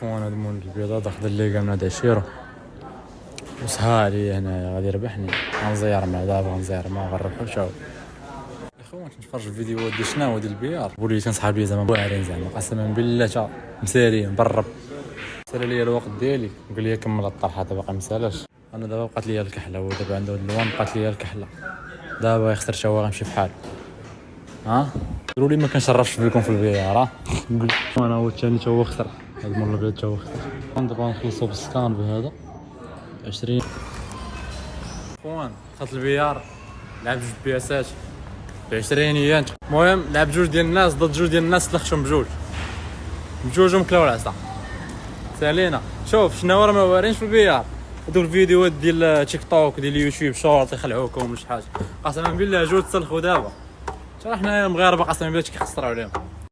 اخوان هاد مول البيضة داخل الليغا من هاد 20 وسها عليا هنايا غادي يربحني. غنزير معاه دابا غنزير معاه غنربحو. شاو اخوان كنتفرج في الفيديوهات ديال شناهو ديال البيار وليت كنصحاب ليا زعما واعرين زعما قسما بالله تا مسالين برب. سال ليا الوقت ديالي وقال لي كمل الطرحه دابا باقي مسالاش. انا دابا بقات ليا الكحله هو دابا عنده هاد اللون بقات ليا الكحله دابا يخسر تا هو غنمشي بحال قولوا لي ما كنشرفش فيكم في البيار نقول انا هو الثاني تا هو خسر هاد المره البيض تا هو خسر. دابا نخلصوا بالسكان بهذا 20 اخوان دخلت البيار لعب جوج بياسات ب20 ين. المهم لعب جوج ديال الناس ضد جوج ديال الناس طلقتهم بجوجهم كلاو العصا سالينا. شوف شنو راه ما وارينش في البيار هذوك الفيديوهات ديال تيك توك ديال اليوتيوب شورت يخلعوكم ولا شي حاجه قسما بالله جوج تسلخوا دابا حتى حنايا المغاربه قسما بالله كيخسروا عليهم.